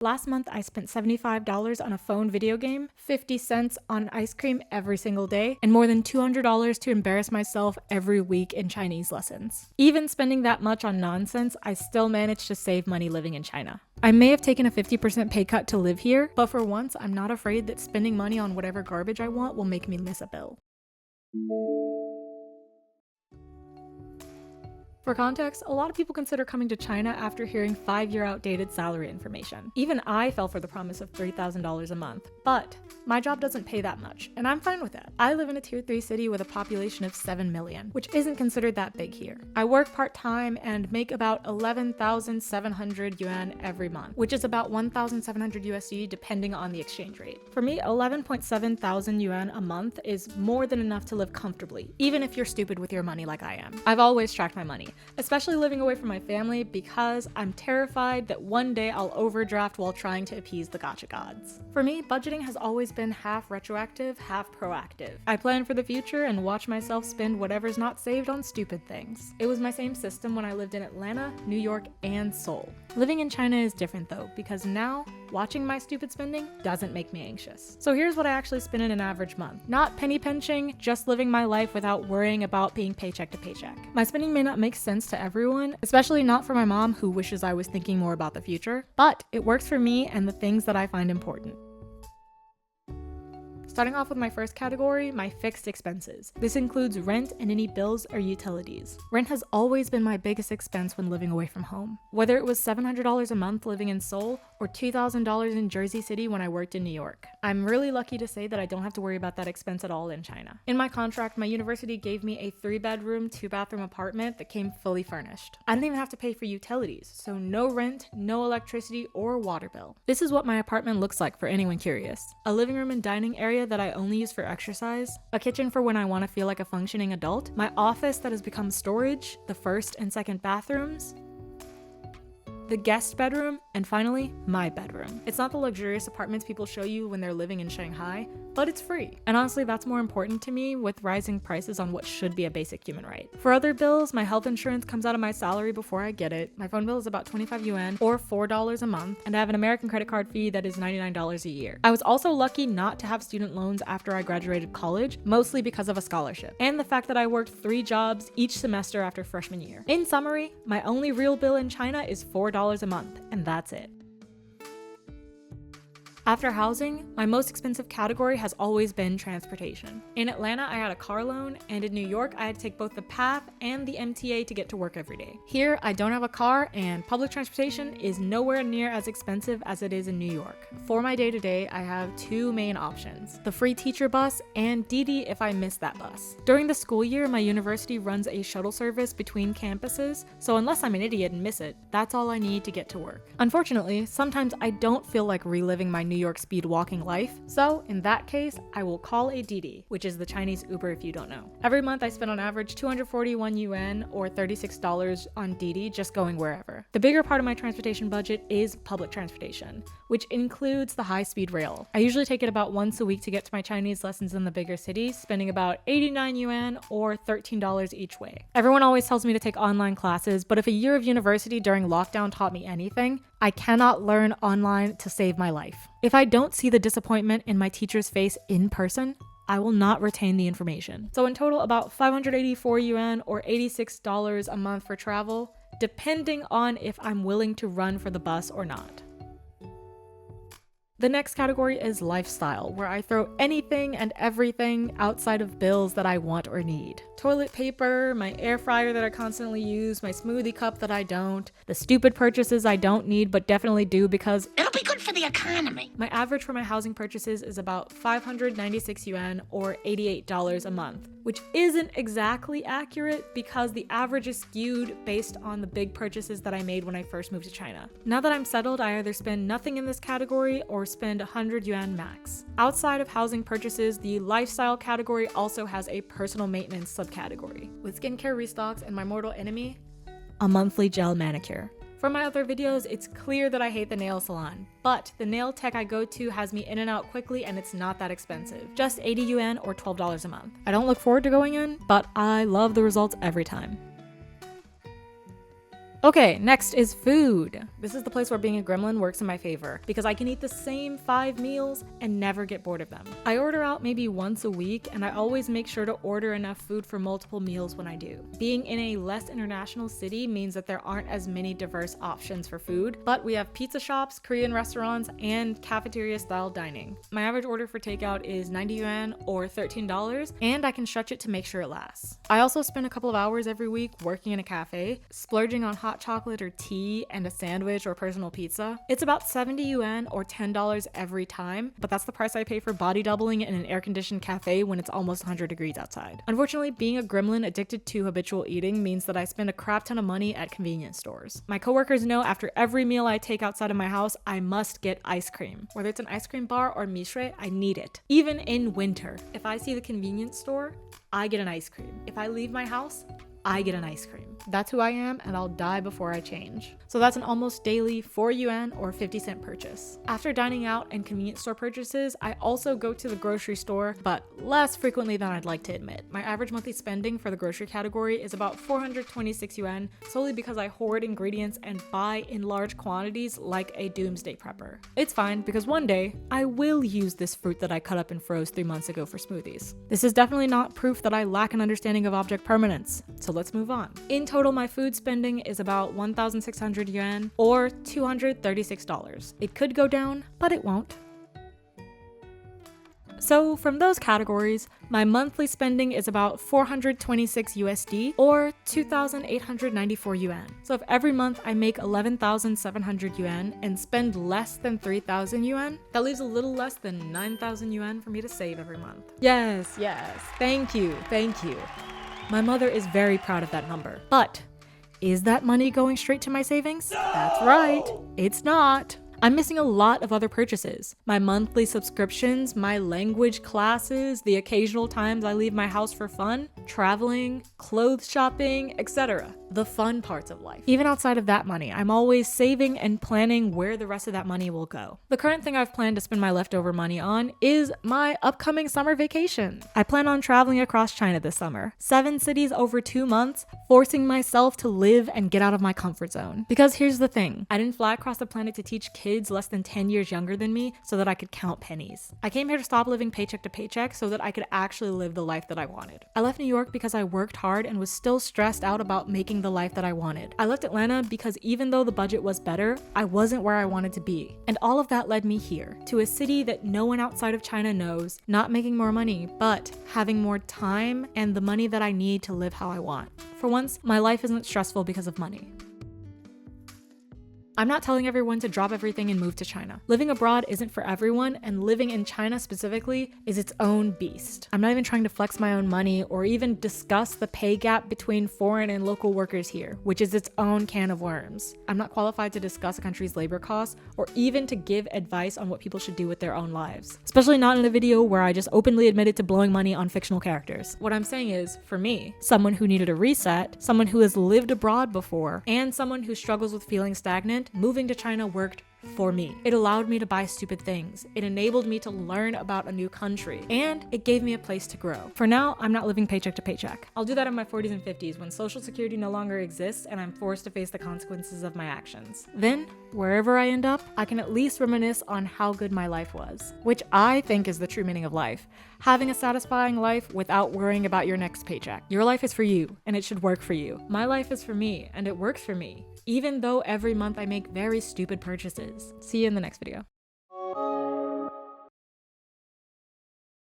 Last month, I spent $75 on a phone video game, 50 cents on ice cream every single day, and more than $200 to embarrass myself every week in Chinese lessons. Even spending that much on nonsense, I still managed to save money living in China. I may have taken a 50% pay cut to live here, but for once, I'm not afraid that spending money on whatever garbage I want will make me miss a bill. For context, a lot of people consider coming to China after hearing 5-year outdated salary information. Even I fell for the promise of $3,000 a month, but my job doesn't pay that much, and I'm fine with that. I live in a tier 3 city with a population of 7 million, which isn't considered that big here. I work part-time and make about 11,700 yuan every month, which is about 1,700 USD depending on the exchange rate. For me, 11.7 thousand yuan a month is more than enough to live comfortably, even if you're stupid with your money like I am. I've always tracked my money, especially living away from my family, because I'm terrified that one day I'll overdraft while trying to appease the gacha gods. For me, budgeting has always been half retroactive, half proactive. I plan for the future and watch myself spend whatever's not saved on stupid things. It was my same system when I lived in Atlanta, New York, and Seoul. Living in China is different though, because now, watching my stupid spending doesn't make me anxious. So here's what I actually spend in an average month. Not penny pinching, just living my life without worrying about being paycheck to paycheck. My spending may not make sense to everyone, especially not for my mom who wishes I was thinking more about the future, but it works for me and the things that I find important. Starting off with my first category, my fixed expenses. This includes rent and any bills or utilities. Rent has always been my biggest expense when living away from home. Whether it was $700 a month living in Seoul or $2,000 in Jersey City when I worked in New York. I'm really lucky to say that I don't have to worry about that expense at all in China. In my contract, my university gave me a 3-bedroom, 2-bathroom apartment that came fully furnished. I didn't even have to pay for utilities, so no rent, no electricity, or water bill. This is what my apartment looks like for anyone curious. A living room and dining area that I only use for exercise, a kitchen for when I want to feel like a functioning adult, my office that has become storage, the first and second bathrooms, the guest bedroom, and finally, my bedroom. It's not the luxurious apartments people show you when they're living in Shanghai, but it's free. And honestly, that's more important to me with rising prices on what should be a basic human right. For other bills, my health insurance comes out of my salary before I get it. My phone bill is about 25 yuan or $4 a month, and I have an American credit card fee that is $99 a year. I was also lucky not to have student loans after I graduated college, mostly because of a scholarship, and the fact that I worked 3 jobs each semester after freshman year. In summary, my only real bill in China is $4 a month, and that's it. After housing, my most expensive category has always been transportation. In Atlanta, I had a car loan, and in New York, I had to take both the PATH and the MTA to get to work every day. Here, I don't have a car, and public transportation is nowhere near as expensive as it is in New York. For my day-to-day, I have 2 main options: the free teacher bus and Didi if I miss that bus. During the school year, my university runs a shuttle service between campuses, so unless I'm an idiot and miss it, that's all I need to get to work. Unfortunately, sometimes I don't feel like reliving my New York speed walking life, so in that case, I will call a Didi, which is the Chinese Uber if you don't know. Every month I spend on average 241 yuan or $36 on Didi just going wherever. The bigger part of my transportation budget is public transportation, which includes the high-speed rail. I usually take it about once a week to get to my Chinese lessons in the bigger cities, spending about 89 yuan or $13 each way. Everyone always tells me to take online classes, but if a year of university during lockdown taught me anything, I cannot learn online to save my life. If I don't see the disappointment in my teacher's face in person, I will not retain the information. So in total, about 584 yuan or $86 a month for travel, depending on if I'm willing to run for the bus or not. The next category is lifestyle, where I throw anything and everything outside of bills that I want or need. Toilet paper, my air fryer that I constantly use, my smoothie cup that I don't, the stupid purchases I don't need but definitely do because it'll be good for the economy. My average for my housing purchases is about 596 yuan or $88 a month, which isn't exactly accurate because the average is skewed based on the big purchases that I made when I first moved to China. Now that I'm settled, I either spend nothing in this category or spend 100 yuan max. Outside of housing purchases, the lifestyle category also has a personal maintenance subcategory, with skincare restocks and my mortal enemy, a monthly gel manicure. From my other videos, it's clear that I hate the nail salon, but the nail tech I go to has me in and out quickly and it's not that expensive. Just 80 yuan or $12 a month. I don't look forward to going in, but I love the results every time. Okay, next is food. This is the place where being a gremlin works in my favor because I can eat the same 5 meals and never get bored of them. I order out maybe once a week, and I always make sure to order enough food for multiple meals when I do. Being in a less international city means that there aren't as many diverse options for food, but we have pizza shops, Korean restaurants, and cafeteria-style dining. My average order for takeout is 90 yuan or $13, and I can stretch it to make sure it lasts. I also spend a couple of hours every week working in a cafe, splurging on hot chocolate or tea and a sandwich or personal pizza. It's about 70 yuan or $10 every time, but that's the price I pay for body doubling in an air-conditioned cafe when it's almost 100 degrees outside. Unfortunately, being a gremlin addicted to habitual eating means that I spend a crap ton of money at convenience stores. My coworkers know after every meal I take outside of my house, I must get ice cream. Whether it's an ice cream bar or mishrei, I need it. Even in winter, if I see the convenience store, I get an ice cream. If I leave my house, I get an ice cream. That's who I am, and I'll die before I change. So that's an almost daily 4 yuan or 50-cent purchase. After dining out and convenience store purchases, I also go to the grocery store, but less frequently than I'd like to admit. My average monthly spending for the grocery category is about 426 yuan, solely because I hoard ingredients and buy in large quantities like a doomsday prepper. It's fine, because one day, I will use this fruit that I cut up and froze 3 months ago for smoothies. This is definitely not proof that I lack an understanding of object permanence. So let's move on. In total, my food spending is about 1,600 yuan or $236. It could go down, but it won't. So from those categories, my monthly spending is about 426 USD or 2,894 yuan. So if every month I make 11,700 yuan and spend less than 3,000 yuan, that leaves a little less than 9,000 yuan for me to save every month. Yes, thank you. My mother is very proud of that number. But is that money going straight to my savings? No! That's right, it's not. I'm missing a lot of other purchases. My monthly subscriptions, my language classes, the occasional times I leave my house for fun, traveling, clothes shopping, etc. The fun parts of life. Even outside of that money, I'm always saving and planning where the rest of that money will go. The current thing I've planned to spend my leftover money on is my upcoming summer vacation. I plan on traveling across China this summer, 7 cities over 2 months, forcing myself to live and get out of my comfort zone. Because here's the thing, I didn't fly across the planet to teach kids less than 10 years younger than me so that I could count pennies. I came here to stop living paycheck to paycheck so that I could actually live the life that I wanted. I left New York because I worked hard and was still stressed out about making the life that I wanted. I left Atlanta because even though the budget was better, I wasn't where I wanted to be. And all of that led me here, to a city that no one outside of China knows, not making more money, but having more time and the money that I need to live how I want. For once, my life isn't stressful because of money. I'm not telling everyone to drop everything and move to China. Living abroad isn't for everyone, and living in China specifically is its own beast. I'm not even trying to flex my own money or even discuss the pay gap between foreign and local workers here, which is its own can of worms. I'm not qualified to discuss a country's labor costs or even to give advice on what people should do with their own lives. Especially not in a video where I just openly admitted to blowing money on fictional characters. What I'm saying is, for me, someone who needed a reset, someone who has lived abroad before, and someone who struggles with feeling stagnant, moving to China worked for me. It allowed me to buy stupid things. It enabled me to learn about a new country, and it gave me a place to grow. For now, I'm not living paycheck to paycheck. I'll do that in my 40s and 50s when Social Security no longer exists and I'm forced to face the consequences of my actions. Then, wherever I end up, I can at least reminisce on how good my life was, which I think is the true meaning of life. Having a satisfying life without worrying about your next paycheck. Your life is for you, and it should work for you. My life is for me, and it works for me, even though every month I make very stupid purchases. See you in the next video.